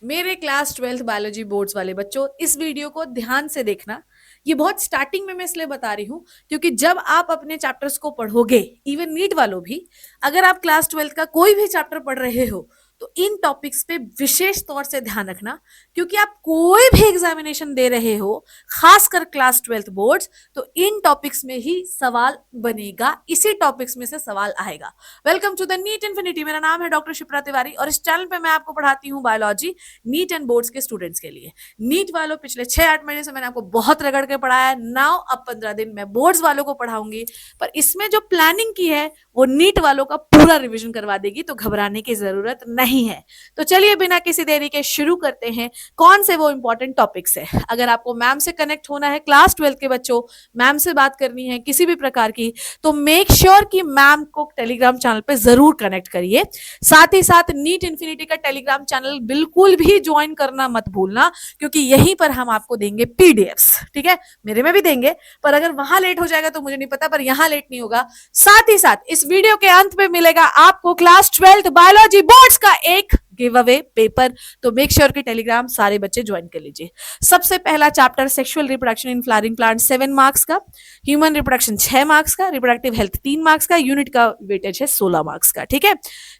मेरे class 12th biology boards वाले बच्चों, इस वीडियो को ध्यान से देखना। ये बहुत स्टार्टिंग में मैं इसलिए बता रही हूँ क्योंकि जब आप अपने चैप्टर्स को पढ़ोगे, इवन नीट वालों भी, अगर आप क्लास 12th का कोई भी चैप्टर पढ़ रहे हो तो इन टॉपिक्स पे विशेष तौर से ध्यान रखना। क्योंकि आप कोई भी एग्जामिनेशन दे रहे हो, खासकर क्लास 12th बोर्ड्स, तो इन टॉपिक्स में ही सवाल बनेगा, इसी टॉपिक्स में से सवाल आएगा। Welcome to the NEET Infinity. मेरा नाम है डॉक्टर शिप्रा तिवारी और इस चैनल पे मैं आपको पढ़ाती हूँ बायोलॉजी नीट एंड बोर्ड्स के स्टूडेंट्स के लिए। नीट वालों पिछले 6-8 महीने से मैंने आपको बहुत रगड़ के पढ़ाया है। नाउ अब 15 दिन मैं बोर्ड्स वालों को पढ़ाऊंगी, पर इसमें जो प्लानिंग की है वो नीट वालों का पूरा रिविजन करवा देगी, तो घबराने की जरूरत नहीं है। तो चलिए बिना किसी देरी के शुरू करते हैं। कौन से वो इंपॉर्टेंट टॉपिक्स है। अगर आपको मैम से कनेक्ट होना है, क्लास 12 के बच्चों, मैम से बात करनी है किसी भी प्रकार की, तो मेक श्योर कि मैम को टेलीग्राम चैनल पे जरूर कनेक्ट करिए। साथ ही साथ नीट इन्फिनिटी का टेलीग्राम चैनल बिल्कुल भी ज्वाइन करना मत भूलना, क्योंकि यहीं पर हम आपको देंगे पीडीएफ्स। ठीक है, मेरे में भी देंगे, पर अगर वहां लेट हो जाएगा तो मुझे नहीं पता, पर यहां लेट नहीं होगा। साथ ही साथ इस वीडियो के अंत में मिलेगा आपको क्लास 12th बायोलॉजी बोर्ड्स का एक गिव अवे पेपर। तो मेक श्योर कि टेलीग्राम सारे बच्चे ज्वाइन कर लीजिए। सबसे पहला chapter sexual reproduction in flowering plant 7 marks का, ह्यूमन रिप्रोडक्शन 6 मार्क्स का, रिप्रोडक्टिव हेल्थ 3 मार्क्स का, यूनिट का वेटेज है 16 मार्क्स का। ठीक है,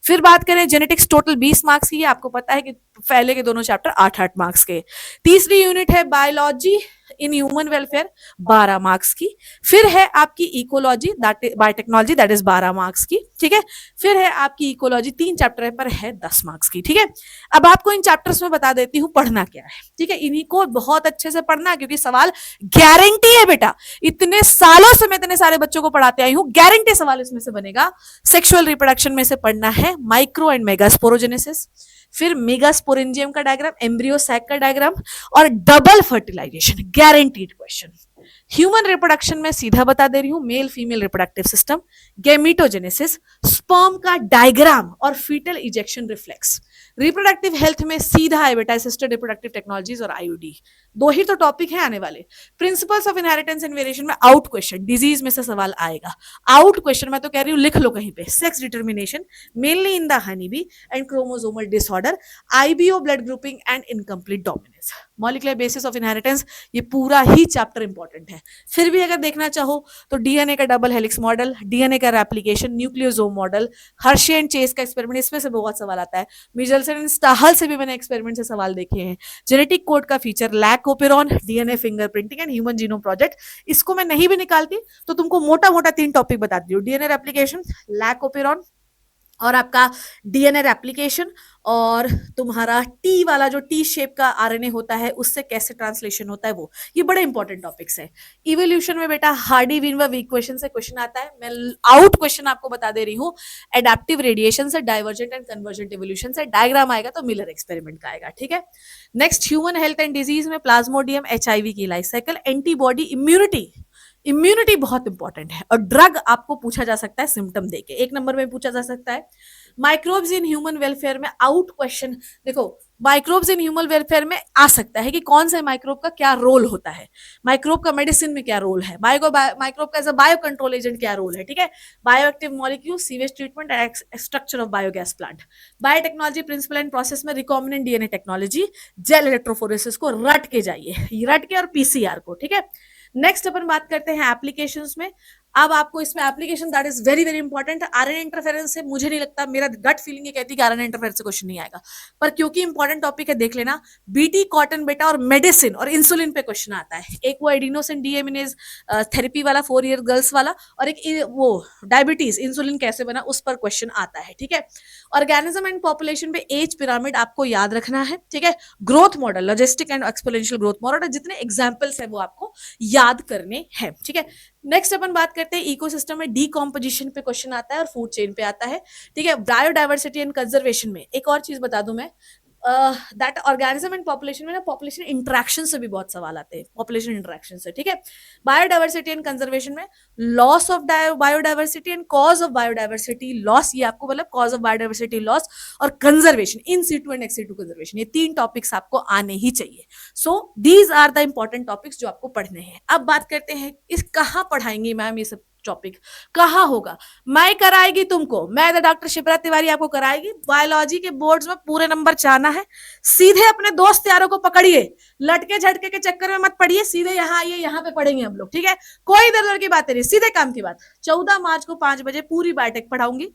फिर बात करें जेनेटिक्स, टोटल 20 मार्क्स की। आपको पता है कि पहले के दोनों चैप्टर 8-8 मार्क्स के। तीसरी यूनिट है biology in human welfare, 12 marks की। फिर है आपकी ecology biotechnology, that is 12 marks की। ठीक है, फिर है आपकी इकोलॉजी, 3 चैप्टर पर है 10 मार्क्स की। ठीक है, अब आपको इन चैप्टर्स में बता देती हूँ पढ़ना क्या है। ठीक है, इन्हीं को बहुत अच्छे से पढ़ना, क्योंकि सवाल गारंटी है बेटा। इतने सालों से मैं इतने सारे बच्चों को पढ़ाते आई हूँ, गारंटी सवाल इसमें से बनेगा। सेक्सुअल रिप्रोडक्शन में से पढ़ना है माइक्रो एंड मेगास्पोरोजेनेसिस, फिर मेगास्पोरेंजियम का डायग्राम, एम्ब्रियो सैक का डायग्राम, और double fertilisation, guaranteed question. Human reproduction में सीधा बता दे रही हूं, male female reproductive system, gametogenesis, sperm का डायग्राम और foetal ejection reflex. Reproductive health में सीधा है बेटा असिस्टेड रिप्रोडक्टिव टेक्नोलॉजीज और आईयूडी। दो ही तो टॉपिक है आने वाले। Principles of inheritance and variation में आउट क्वेश्चन, डिजीज में से सवाल आएगा। आउट क्वेश्चन मैं तो कह रही हूं लिख लो कहीं पे। Sex determination mainly in the honey bee and chromosomal disorder, IBO blood grouping and incomplete dominance, molecular basis of inheritance. ये पूरा ही चैप्टर इंपॉर्टेंट है। फिर भी अगर देखना चाहो तो डीएनए का डबल हेलिक्स मॉडल, डीएनए का replication, nucleosome model, Hershey and Chase का एक्सपेरिमेंट, इसमें से बहुत सवाल आता है। मिचेल्सन एंड स्टाहल से भी मैंने एक्सपेरिमेंट से सवाल देखे हैं। जेनेटिक कोड का feature, lac operon, DNA fingerprinting and human genome project. इसको मैं नहीं भी निकालती तो तुमको मोटा मोटा 3 टॉपिक बताती हूँ। डीएनए रेप्लिकेशन, लैक ओपेरॉन, और आपका डीएनए रेप्लिकेशन, और तुम्हारा टी वाला जो टी शेप का आरएनए होता है उससे कैसे ट्रांसलेशन होता है वो। ये बड़े इंपॉर्टेंट टॉपिक्स है। इवोल्यूशन में बेटा हार्डी विनवर्ग इक्वेशन से क्वेश्चन आता है। मैं आउट क्वेश्चन आपको बता दे रही हूँ। एडेप्टिव रेडिएशन से, डाइवर्जेंट एंड कन्वर्जेंट इवोल्यूशन से। डायग्राम आएगा तो मिलर एक्सपेरिमेंट का आएगा। ठीक है, next human health and disease में प्लाज्मोडियम, एचआईवी की life cycle, antibody, immunity. Immunity बहुत इंपॉर्टेंट है, और ड्रग आपको पूछा जा सकता है सिम्टम देके, 1 नंबर में पूछा जा सकता है। माइक्रोब्स इन ह्यूमन वेलफेयर में आउट क्वेश्चन, देखो माइक्रोब्स इन ह्यूमन वेलफेयर में आ सकता है कि कौन से माइक्रोब का क्या रोल होता है, माइक्रोब का मेडिसिन में क्या रोल है, माइक्रोब का as a bio control agent क्या रोल है। ठीक है, bioactive molecule, sewage treatment and structure of biogas plant. Biotechnology principle and process में recombinant DNA technology, gel electrophoresis को रट के जाइए, रट के, और पीसीआर को। ठीक है, नेक्स्ट अपन बात करते हैं एप्लीकेशंस में। अब आपको इसमें application that is very very important. RNA interference से मुझे नहीं लगता, मेरा गट फीलिंग ये कहती है कि आरएनए इंटरफेरेंस से क्वेश्चन नहीं आएगा, पर क्योंकि इंपॉर्टेंट टॉपिक है देख लेना। बीटी कॉटन बेटा और मेडिसिन और इंसुलिन पे क्वेश्चन आता है। एक वो एडिनोसिन डीएमिनेज थेरेपी वाला 4 ईयर गर्ल्स वाला, और एक वो डायबिटीज इंसुलिन कैसे बना उस पर क्वेश्चन आता है। ठीक है, ऑर्गेनिज्म एंड पॉपुलेशन पे एज पिरामिड आपको याद रखना है। ठीक है, growth model, logistic and exponential growth model, जितने एग्जाम्पल्स है वो आपको याद करने हैं। ठीक है, नेक्स्ट अपन बात करते हैं इकोसिस्टम में डीकॉम्पोजिशन पे क्वेश्चन आता है और फूड चेन पे आता है। ठीक है, बायोडाइवर्सिटी एंड कंजर्वेशन में एक और चीज बता दूं मैं, दैट ऑर्गेनिज्म एंड पॉपुलेशन में ना पॉपुलेशन इंटरेक्शन से भी बहुत सवाल आते हैं, पॉपुलेशन इंटरेक्शन से। ठीक है, बायोडाइवर्सिटी एंड कंजर्वेशन में loss of biodiversity and cause of biodiversity loss, ये आपको मतलब कॉज ऑफ बायोडाइवर्सिटी लॉस, और conservation in situ and ex situ conservation, ये 3 टॉपिक्स आपको आने ही चाहिए। So these are the important topics जो आपको पढ़ने हैं। अब बात करते हैं इस कहाँ पढ़ाएंगे मैम ये सब टॉपिक कहाँ होगा? मैं कराएगी तुमको, मैं द डॉक्टर शिप्रा तिवारी आपको कराएगी। बायोलॉजी के बोर्ड्स में पूरे नंबर चाहना है, सीधे अपने दोस्त यारों को पकड़िए, लटके झटके के चक्कर में मत पड़िए, सीधे यहाँ आइए, यहाँ पे पढ़ेंगे हम लोग, ठीक है? कोई इधर उधर की बातें नहीं, सीधे काम की बात। 14 मार्च को 5 बजे पूरी बायोटेक पढ़ाऊंगी,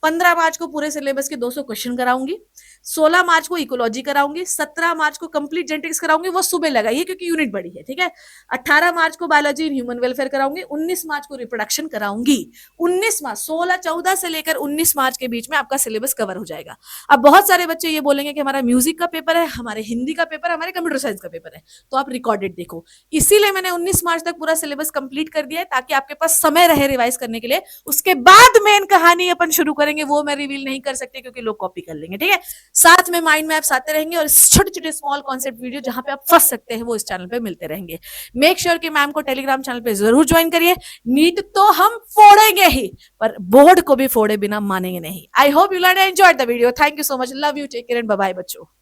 15 मार्च को पूरे सिलेबस के 200 क्वेश्चन कराऊंगी, 16 मार्च को इकोलॉजी कराऊंगी, 17 मार्च को कंप्लीट जेनेटिक्स कराऊंगी, वो सुबह लगाइए क्योंकि यूनिट बड़ी है, ठीक है? 18 मार्च को बायोलॉजी इन ह्यूमन वेलफेयर कराऊंगी, 19 मार्च को रिप्रोडक्शन कराऊंगी। 19 मार्च, 16 14 से लेकर 19 मार्च के बीच में आपका सिलेबस कवर हो जाएगा। अब बहुत सारे बच्चे ये बोलेंगे कि हमारा म्यूजिक का पेपर है, हमारे हिंदी का पेपर है, हमारे कंप्यूटर साइंस का पेपर है, तो आप रिकॉर्डेड देखो। इसीलिए मैंने 19 मार्च तक पूरा सिलेबस कंप्लीट कर दिया है ताकि आपके पास समय रहे रिवाइज करने के लिए। उसके बाद मेन कहानी अपन शुरू करेंगे, वो मैं रिवील नहीं कर सकती क्योंकि लोग कॉपी कर लेंगे, ठीक है? साथ में माइंड मैप्स आते रहेंगे और छोटे छोटे स्मॉल कॉन्सेप्ट वीडियो जहां पे आप फंस सकते हैं वो इस चैनल पे मिलते रहेंगे। मेक श्योर कि मैम को टेलीग्राम चैनल पे जरूर ज्वाइन करिए। नीट तो हम फोड़ेंगे ही, पर बोर्ड को भी फोड़े बिना मानेंगे नहीं। I hope you learn and enjoyed the video. Thank you so much, love you, take care and bye bye बच्चों।